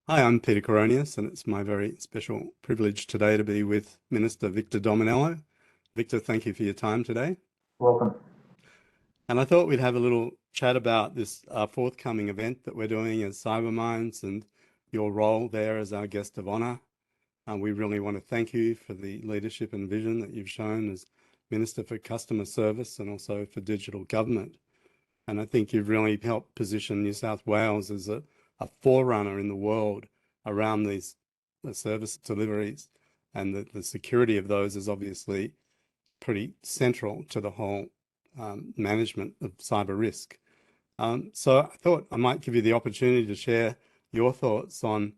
Hi, I'm Peter Coroneos, and it's my very special privilege today to be with Minister Victor Dominello. Victor, thank you for your time today. Welcome. And I thought we'd have a little chat about this forthcoming event that we're doing as Cybermindz and your role there as our guest of honour. We really want to thank you for the leadership and vision that you've shown as Minister for Customer Service and also for Digital Government. And I think you've really helped position New South Wales as a forerunner in the world around these service deliveries, and the security of those is obviously pretty central to the whole management of cyber risk. So I thought I might give you the opportunity to share your thoughts on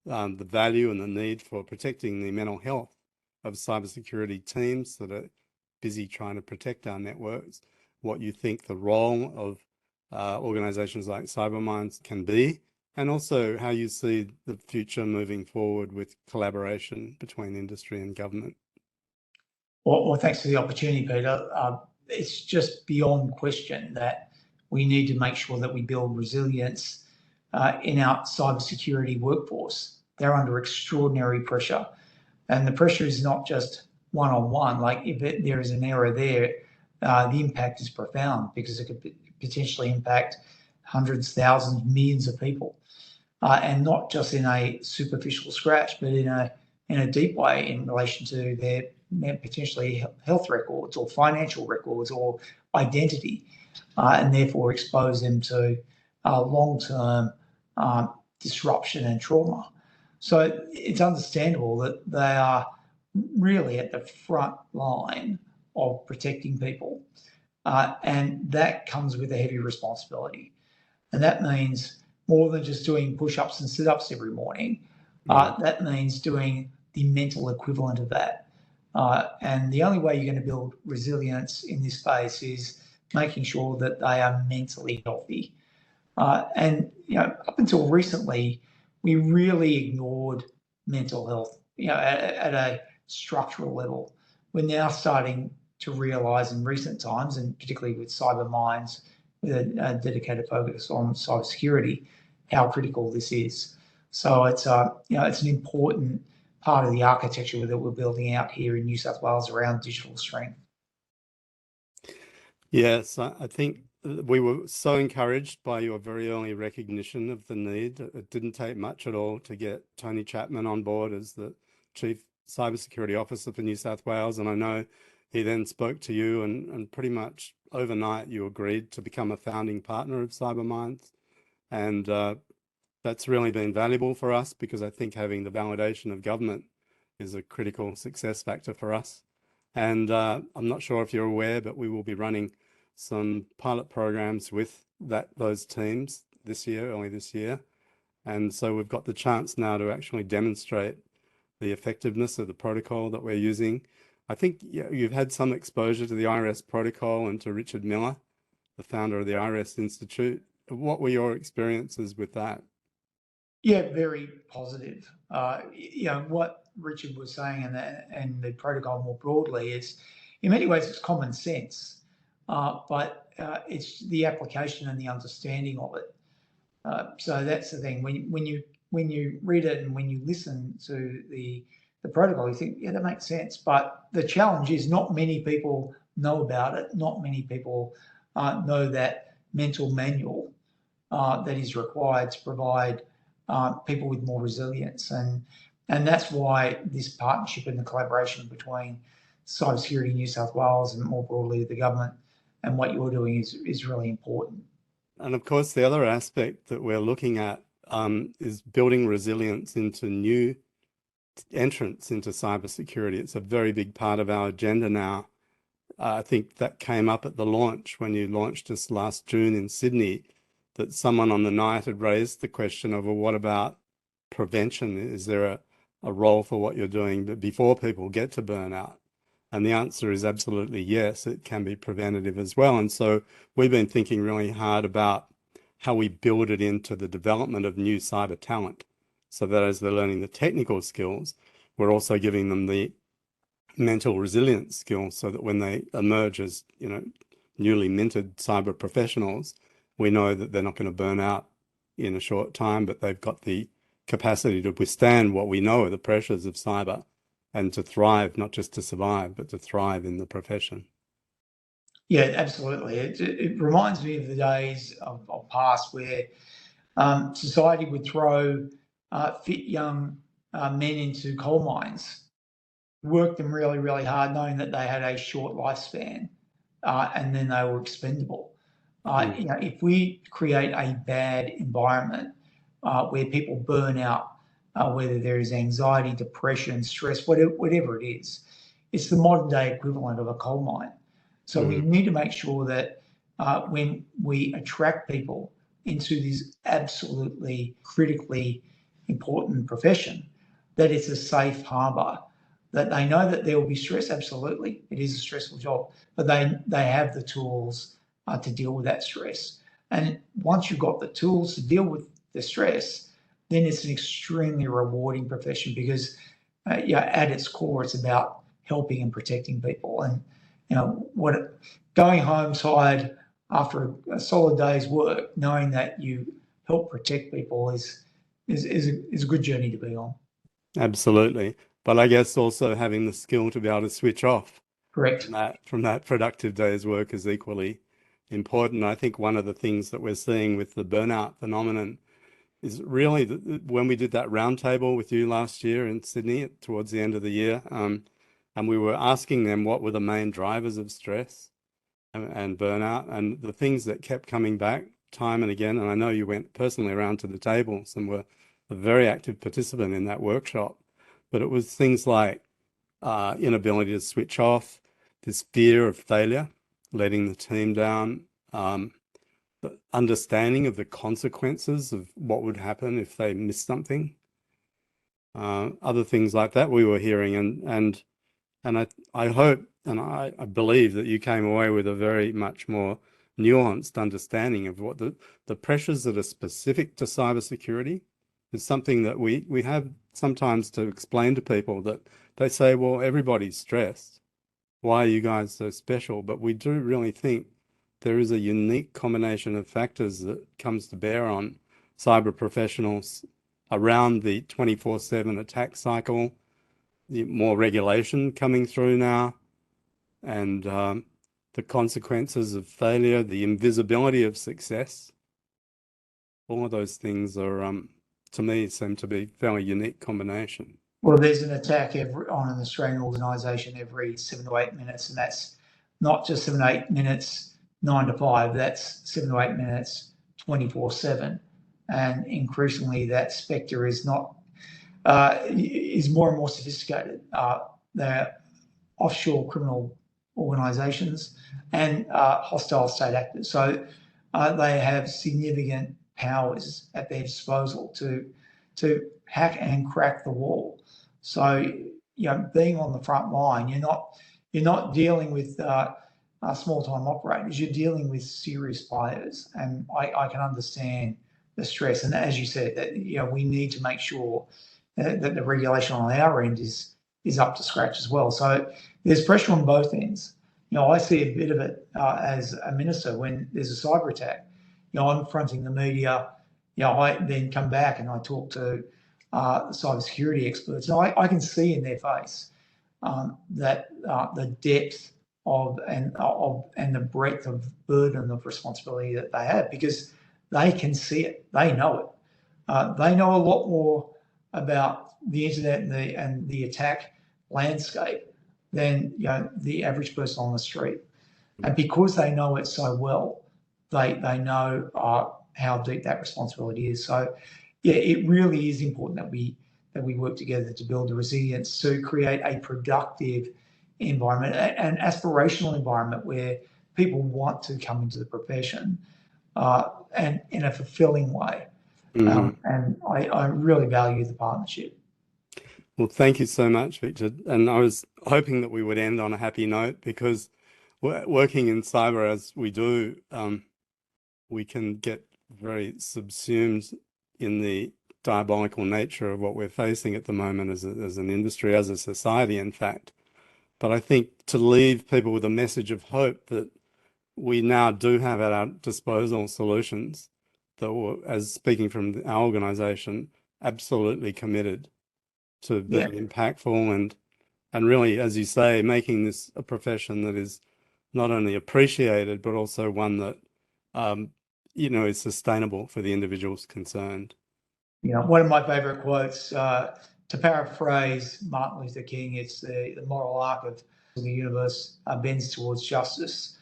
the value and the need for protecting the mental health of cybersecurity teams that are busy trying to protect our networks, what you think the role of organizations like Cybermindz can be, and also how you see the future moving forward with collaboration between industry and government. Well, thanks for the opportunity, Peter. It's just beyond question that we need to make sure that we build resilience in our cybersecurity workforce. They're under extraordinary pressure, and the pressure is not just one-on-one. Like if there is an error there, the impact is profound because it could potentially impact hundreds, thousands, millions of people, and not just in a superficial scratch, but in a deep way in relation to their potentially health records or financial records or identity, and therefore expose them to long-term disruption and trauma. So it's understandable that they are really at the front line of protecting people, and that comes with a heavy responsibility. And that means more than just doing push-ups and sit-ups every morning. That means doing the mental equivalent of that. And the only way you're going to build resilience in this space is making sure that they are mentally healthy. And up until recently, we really ignored mental health, at a structural level. We're now starting to realise in recent times, and particularly with Cybermindz, with a dedicated focus on cybersecurity, how critical this is. So it's it's an important part of the architecture that we're building out here in New South Wales around digital strength. Yes, I think we were so encouraged by your very early recognition of the need. It didn't take much at all to get Tony Chapman on board as the Chief Cybersecurity Officer for New South Wales, and I know he then spoke to you, and pretty much overnight you agreed to become a founding partner of Cybermindz. And that's really been valuable for us because I think having the validation of government is a critical success factor for us. And I'm not sure if you're aware, but we will be running some pilot programs with those teams early this year. And so we've got the chance now to actually demonstrate the effectiveness of the protocol that we're using. I think you've had some exposure to the IRS protocol and to Richard Miller, the founder of the IRS Institute. What were your experiences with that? Yeah, very positive. What Richard was saying and the protocol more broadly is, in many ways, it's common sense, but it's the application and the understanding of it. So that's the thing. When you read it and when you listen to the protocol, you think, yeah, that makes sense. But the challenge is not many people know about it. Not many people know that mental manual that is required to provide people with more resilience. And that's why this partnership and the collaboration between Cybersecurity New South Wales and more broadly the government and what you're doing is really important. And of course, the other aspect that we're looking at is building resilience into new entrance into cybersecurity. It's a very big part of our agenda now. I think that came up at the launch when you launched this last June in Sydney, that someone on the night had raised the question of, well, what about prevention? Is there a role for what you're doing before people get to burnout? And the answer is absolutely yes, it can be preventative as well. And so we've been thinking really hard about how we build it into the development of new cyber talent, so that as they're learning the technical skills, we're also giving them the mental resilience skills so that when they emerge as, newly minted cyber professionals, we know that they're not going to burn out in a short time, but they've got the capacity to withstand what we know are the pressures of cyber and to thrive, not just to survive, but to thrive in the profession. Yeah, absolutely. It reminds me of the days of past where society would throw fit young men into coal mines, work them really, really hard, knowing that they had a short lifespan, and then they were expendable. If we create a bad environment where people burn out, whether there is anxiety, depression, stress, whatever it is, it's the modern day equivalent of a coal mine. So we need to make sure that when we attract people into this absolutely critically important profession, that it's a safe harbour, that they know that there will be stress. Absolutely, it is a stressful job, but they have the tools to deal with that stress. And once you've got the tools to deal with the stress, then it's an extremely rewarding profession because at its core, it's about helping and protecting people. And going home tired after a solid day's work, knowing that you help protect people is a good journey to be on. Absolutely. But I guess also having the skill to be able to switch off Correct. from that productive day's work is equally important. I think one of the things that we're seeing with the burnout phenomenon is really when we did that roundtable with you last year in Sydney towards the end of the year, and we were asking them what were the main drivers of stress and burnout, and the things that kept coming back time and again, and I know you went personally around to the tables and were a very active participant in that workshop, but it was things like inability to switch off, this fear of failure, letting the team down, the understanding of the consequences of what would happen if they missed something, other things like that we were hearing, and I hope and I believe that you came away with a very much more nuanced understanding of what the pressures that are specific to cybersecurity is something that we have sometimes to explain to people, that they say, well, everybody's stressed. Why are you guys so special? But we do really think there is a unique combination of factors that comes to bear on cyber professionals around the 24/7 attack cycle, the more regulation coming through now, and the consequences of failure, the invisibility of success. All of those things are, to me, seem to be a fairly unique combination. Well, there's an attack on an Australian organisation every 7 to 8 minutes, and that's not just 7 to 8 minutes, 9 to 5, that's 7 to 8 minutes, 24/7. And increasingly that spectre is more and more sophisticated. They're offshore criminal organisations and hostile state actors. So they have significant powers at their disposal to hack and crack the wall. So being on the front line, you're not dealing with small-time operators. You're dealing with serious players, and I can understand the stress. And as you said, that we need to make sure that the regulation on our end is up to scratch as well. So there's pressure on both ends. I see a bit of it as a minister when there's a cyber attack. I'm fronting the media. I then come back and I talk to cybersecurity experts, and I can see in their face that the depth and the breadth of burden of responsibility that they have, because they can see it, they know it. They know a lot more about the internet and the attack landscape than the average person on the street. And because they know it so well, they know how deep that responsibility is. So yeah, it really is important that we work together to build the resilience, to create a productive environment, an aspirational environment where people want to come into the profession and in a fulfilling way. And I really value the partnership. Well, thank you so much, Victor. And I was hoping that we would end on a happy note, because working in cyber as we do, we can get very subsumed in the diabolical nature of what we're facing at the moment as an industry, as a society, in fact. But I think to leave people with a message of hope that we now do have at our disposal solutions that will, as speaking from our organisation, absolutely committed to being impactful and really, as you say, making this a profession that is not only appreciated, but also one that, is sustainable for the individuals concerned. One of my favourite quotes, to paraphrase Martin Luther King, it's the moral arc of the universe bends towards justice.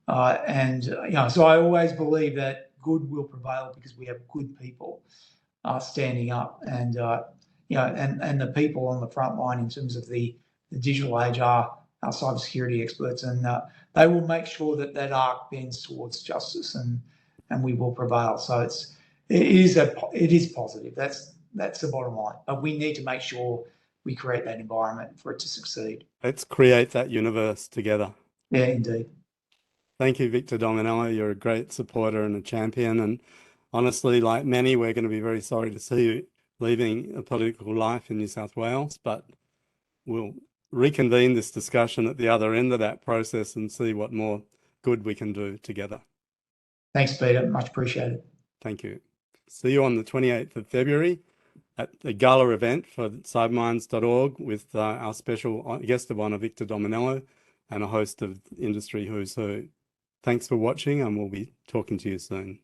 So I always believe that good will prevail because we have good people standing up, and the people on the front line in terms of the digital age are our cybersecurity experts, and they will make sure that arc bends towards justice, and we will prevail. So it is positive. That's the bottom line. But we need to make sure we create that environment for it to succeed. Let's create that universe together. Yeah, indeed. Thank you, Minister Dominello. You're a great supporter and a champion. And honestly, like many, we're going to be very sorry to see you leaving a political life in New South Wales, but we'll reconvene this discussion at the other end of that process and see what more good we can do together. Thanks, Peter. Much appreciated. Thank you. See you on the 28th of February at the gala event for cybermindz.org with our special guest of honour, Minister Dominello, and a host of industry who's who. Thanks for watching, and we'll be talking to you soon.